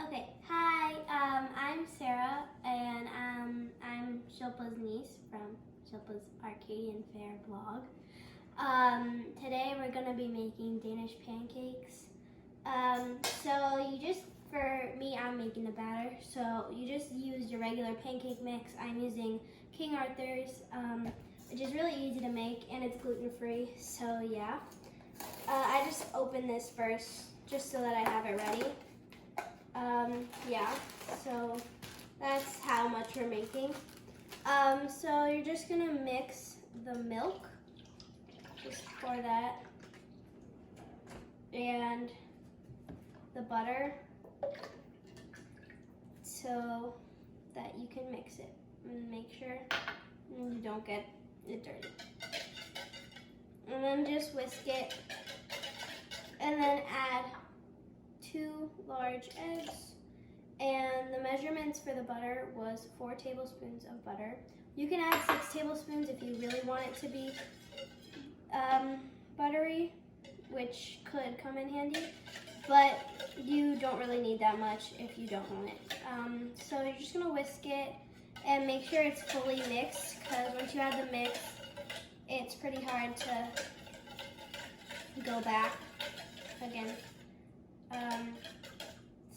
Okay, hi, I'm Sarah, and I'm Shilpa's niece from Shilpa's Arcadian Fair blog. Today we're going to be making Danish pancakes. So you just, for me, I'm making the batter, so you just use your regular pancake mix. I'm using King Arthur's, which is really easy to make, and it's gluten-free, so yeah. I just open this first, just so that I have it ready. Yeah, so that's how much we're making. So you're just gonna mix the milk, just pour that, and the butter, so that you can mix it and make sure you don't get it dirty. And then just whisk it, and then add 2 large eggs, and the measurements for the butter was 4 tablespoons of butter. You can add 6 tablespoons if you really want it to be buttery, which could come in handy, but you don't really need that much if you don't want it. So you're just gonna whisk it and make sure it's fully mixed, because once you add the mix, it's pretty hard to go back again.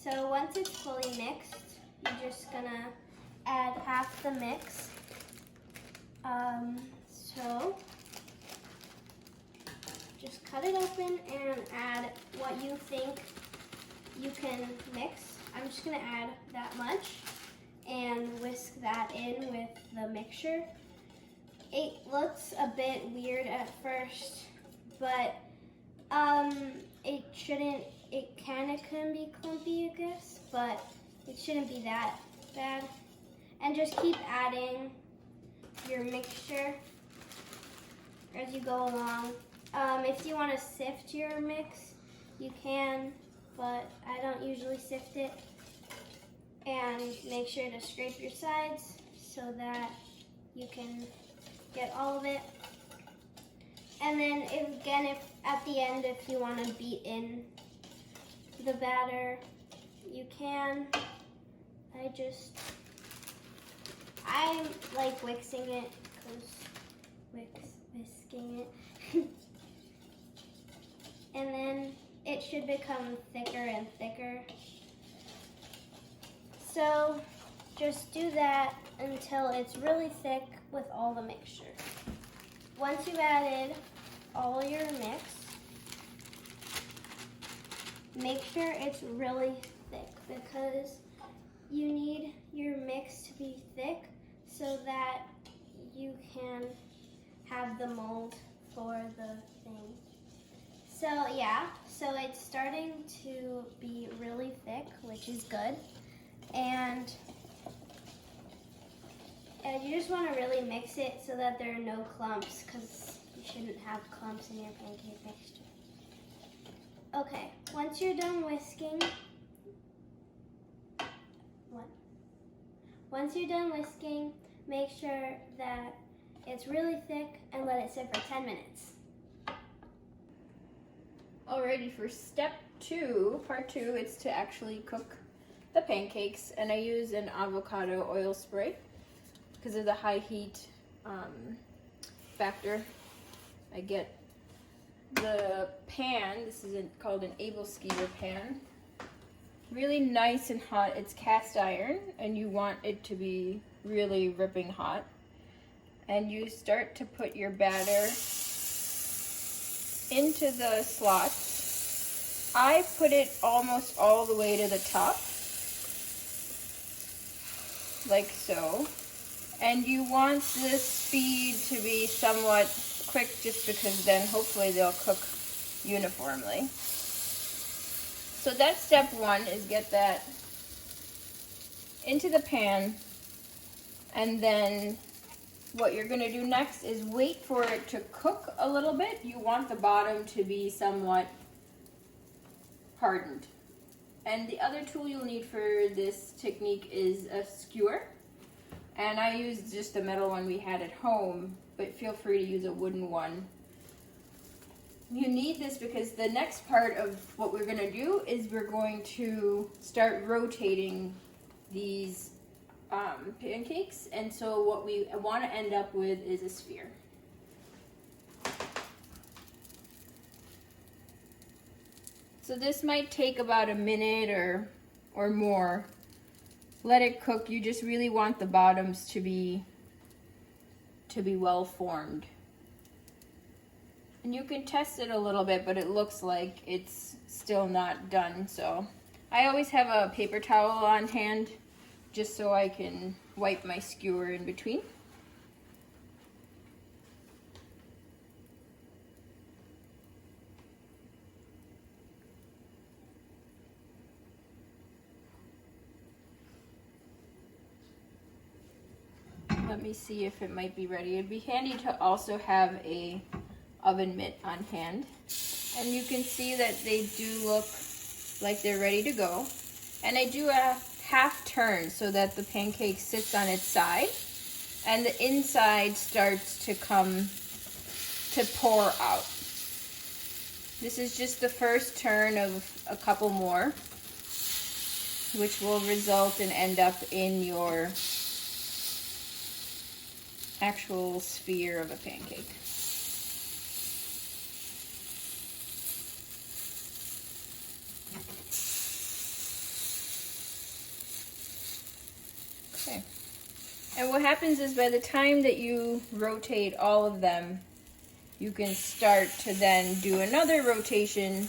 So once it's fully mixed, you're just gonna add half the mix. So just cut it open and add what you think you can mix. I'm just gonna add that much and whisk that in with the mixture. It looks a bit weird at first, but it shouldn't. It can be clumpy, I guess, but it shouldn't be that bad. And just keep adding your mixture as you go along. If you want to sift your mix, you can, but I don't usually sift it. And make sure to scrape your sides so that you can get all of it. And then if at the end, if you want to beat in the batter, you can. I like whisking it, whisking it. And then it should become thicker and thicker. So just do that until it's really thick with all the mixture. Once you've added all your mix, make sure it's really thick, because you need your mix to be thick so that you can have the mold for the thing. So yeah, so it's starting to be really thick, which is good. And you just want to really mix it so that there are no clumps, because you shouldn't have clumps in your pancake mixture. Okay, once you're done whisking, make sure that it's really thick and let it sit for 10 minutes. Alrighty, for step 2, part 2, it's to actually cook the pancakes, and I use an avocado oil spray because of the high heat factor. I get the pan, this is called an Æbleskiver pan, really nice and hot. It's cast iron, and you want it to be really ripping hot. And you start to put your batter into the slots. I put it almost all the way to the top, like so. And you want the speed to be somewhat quick, just because then hopefully they'll cook uniformly. So that's step 1, is get that into the pan, and then what you're going to do next is wait for it to cook a little bit. You want the bottom to be somewhat hardened. And the other tool you'll need for this technique is a skewer. And I used just the metal one we had at home, but feel free to use a wooden one. you need this because the next part of what we're gonna do is we're going to start rotating these pancakes, and so what we want to end up with is a sphere. So this might take about a minute or more. Let it cook. You just really want the bottoms to be well formed. And you can test it a little bit, but it looks like it's still not done. So I always have a paper towel on hand just so I can wipe my skewer in between. Let me see if it might be ready. It'd be handy to also have a oven mitt on hand. And you can see that they do look like they're ready to go. And I do a half turn so that the pancake sits on its side and the inside starts to pour out. This is just the first turn of a couple more, which will result and end up in your actual sphere of a pancake. Okay. And what happens is by the time that you rotate all of them, you can start to then do another rotation.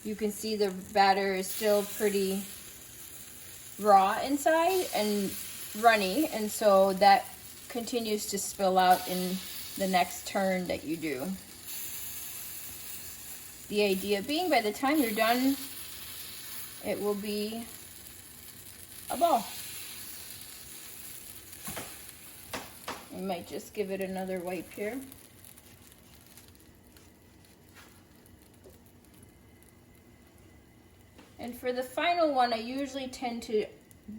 You can see the batter is still pretty raw inside and runny, and so that continues to spill out in the next turn that you do. The idea being by the time you're done, it will be a ball. I might just give it another wipe here. And for the final one, I usually tend to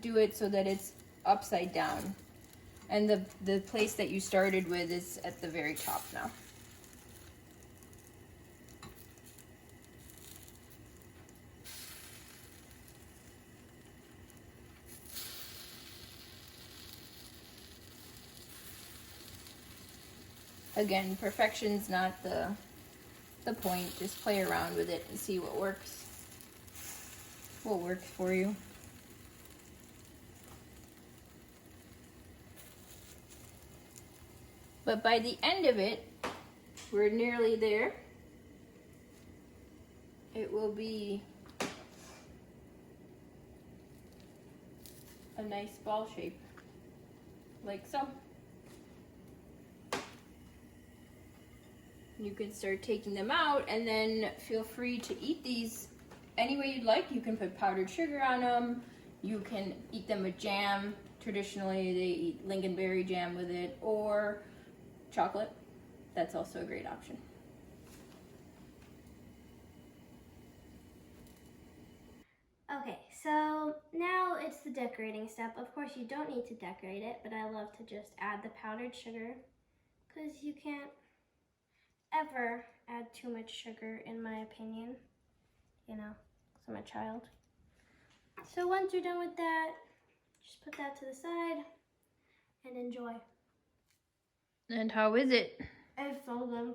do it so that it's upside down. And the place that you started with is at the very top now. Again, perfection's not the point. Just play around with it and see what works for you. But by the end of it, we're nearly there. It will be a nice ball shape, like so. You can start taking them out, and then feel free to eat these any way you'd like. You can put powdered sugar on them. You can eat them with jam. Traditionally, they eat lingonberry jam with it, or chocolate. That's also a great option. Okay, so now it's the decorating step. Of course, you don't need to decorate it, but I love to just add the powdered sugar because you can't ever add too much sugar, in my opinion, you know, because I'm a child. So once you're done with that, just put that to the side and enjoy. And how is it? It's so good.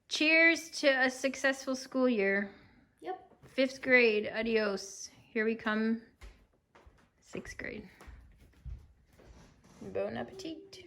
Cheers to a successful school year. Yep. 5th grade, adios. Here we come, 6th grade. Bon appetit.